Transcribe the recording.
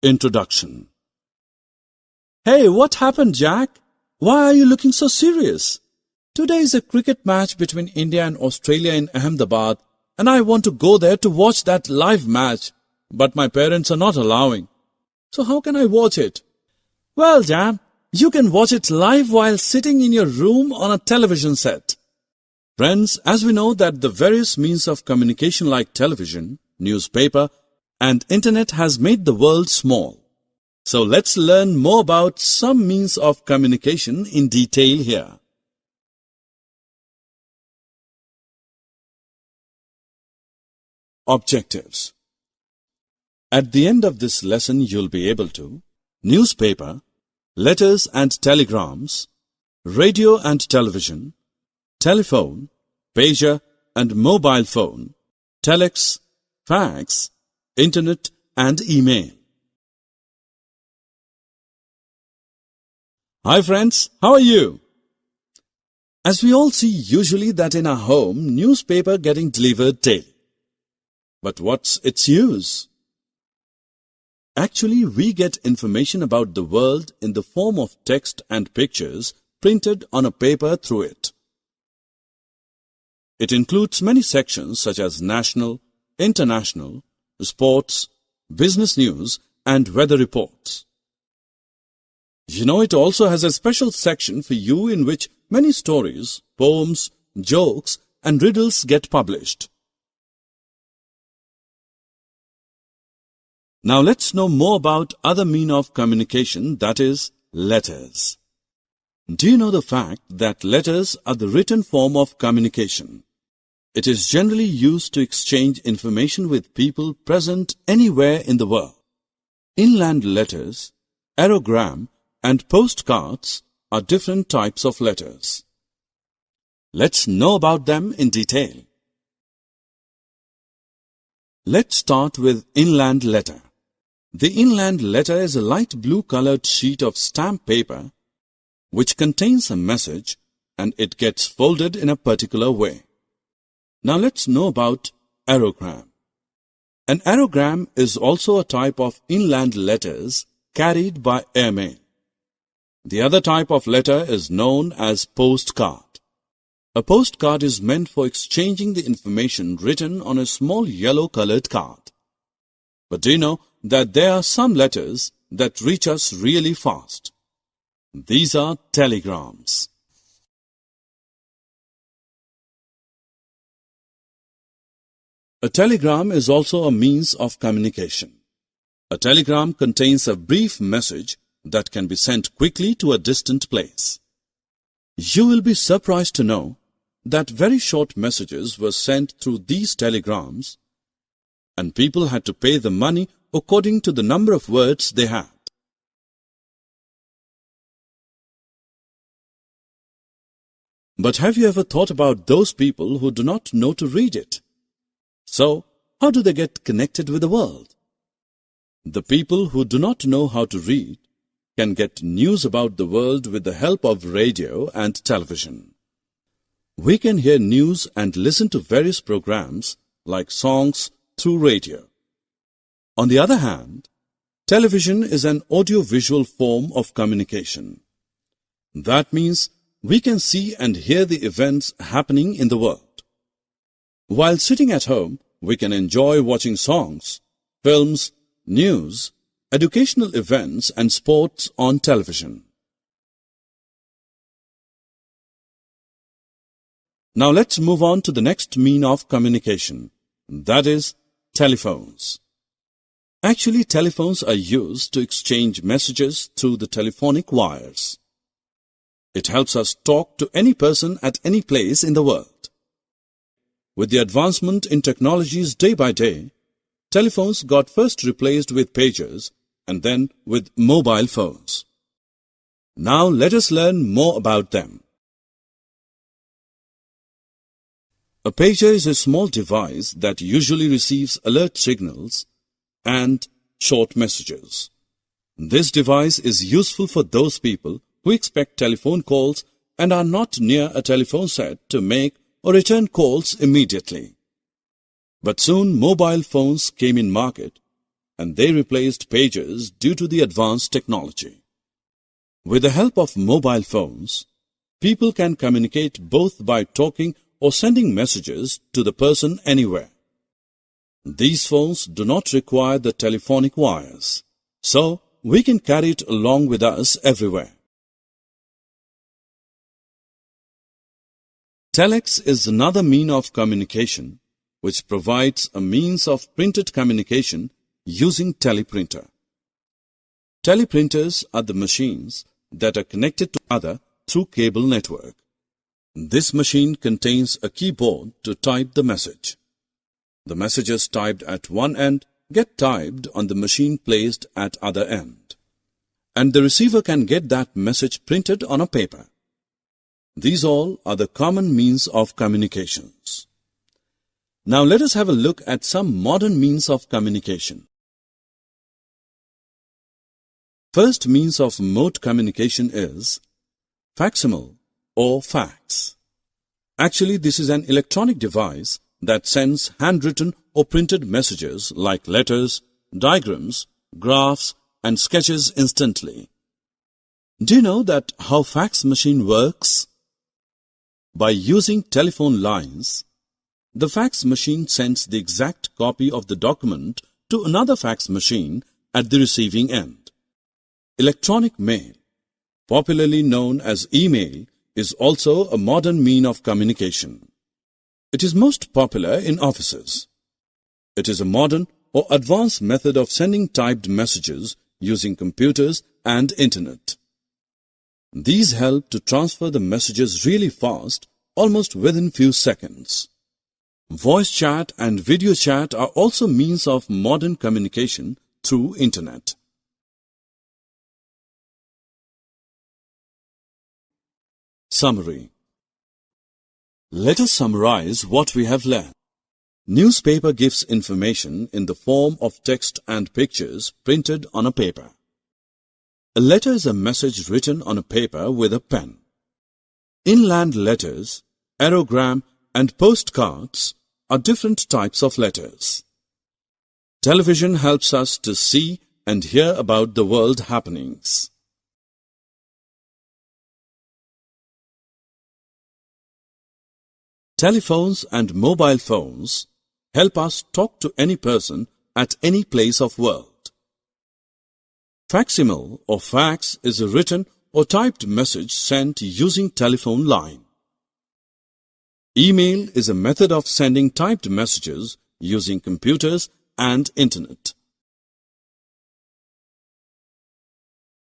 Introduction. Hey, what happened, Jack? Why are you looking so serious? Today is a cricket match between India and Australia in Ahmedabad, and I want to go there to watch that live match, but my parents are not allowing. So how can I watch it? Well, Jam, you can watch it live while sitting in your room on a television set. Friends, as we know that the various means of communication like television, newspaper, and internet has made the world small. So let's learn more about some means of communication in detail here. Objectives. At the end of this lesson, you'll be able to newspaper, letters and telegrams, radio and television, telephone, pager and mobile phone, telex, fax, internet and email. Hi friends, how are you? As we all see usually that in our home, newspaper getting delivered daily. But what's its use? Actually, we get information about the world in the form of text and pictures printed on a paper through it. It includes many sections such as national, international, sports, business news, and weather reports. You know, it also has a special section for you in which many stories, poems, jokes, and riddles get published. Now let's know more about other mean of communication, that is, letters. Do you know the fact that letters are the written form of communication? It is generally used to exchange information with people present anywhere in the world. Inland letters, aerogram, and postcards are different types of letters. Let's know about them in detail. Let's start with inland letter. The inland letter is a light blue colored sheet of stamp paper which contains a message and it gets folded in a particular way. Now let's know about aerogram. An aerogram is also a type of inland letters carried by airmail. The other type of letter is known as postcard. A postcard is meant for exchanging the information written on a small yellow-colored card. But do you know that there are some letters that reach us really fast? These are telegrams. A telegram is also a means of communication. A telegram contains a brief message that can be sent quickly to a distant place. You will be surprised to know that very short messages were sent through these telegrams, and people had to pay the money according to the number of words they had. But have you ever thought about those people who do not know to read it? So, how do they get connected with the world? The people who do not know how to read can get news about the world with the help of radio and television. We can hear news and listen to various programs like songs through radio. On the other hand, television is an audio-visual form of communication. That means we can see and hear the events happening in the world. While sitting at home, we can enjoy watching songs, films, news, educational events and sports on television. Now let's move on to the next mean of communication, that is, telephones. Actually, telephones are used to exchange messages through the telephonic wires. It helps us talk to any person at any place in the world. With the advancement in technologies day by day, telephones got first replaced with pagers and then with mobile phones. Now let us learn more about them. A pager is a small device that usually receives alert signals and short messages. This device is useful for those people who expect telephone calls and are not near a telephone set to make or return calls immediately. But soon mobile phones came in market and they replaced pages due to the advanced technology. With the help of mobile phones, people can communicate both by talking or sending messages to the person anywhere. These phones do not require the telephonic wires, so we can carry it along with us everywhere. Telex is another means of communication which provides a means of printed communication using teleprinter. Teleprinters are the machines that are connected to other through cable network. This machine contains a keyboard to type the message. The messages typed at one end get typed on the machine placed at other end, and the receiver can get that message printed on a paper. These all are the common means of communications. Now let us have a look at some modern means of communication. First means of mode communication is facsimile or fax. Actually, this is an electronic device that sends handwritten or printed messages like letters, diagrams, graphs, and sketches instantly. Do you know that how fax machine works? By using telephone lines, the fax machine sends the exact copy of the document to another fax machine at the receiving end. Electronic mail, popularly known as email, is also a modern means of communication. It is most popular in offices. It is a modern or advanced method of sending typed messages using computers and internet. These help to transfer the messages really fast, almost within few seconds. Voice chat and video chat are also means of modern communication through internet. Summary. Let us summarize what we have learned. Newspaper gives information in the form of text and pictures printed on a paper. A letter is a message written on a paper with a pen. Inland letters, aerogram, and postcards are different types of letters. Television helps us to see and hear about the world happenings. Telephones and mobile phones help us talk to any person at any place of world. Facsimile or fax is a written or typed message sent using telephone line. Email is a method of sending typed messages using computers and internet.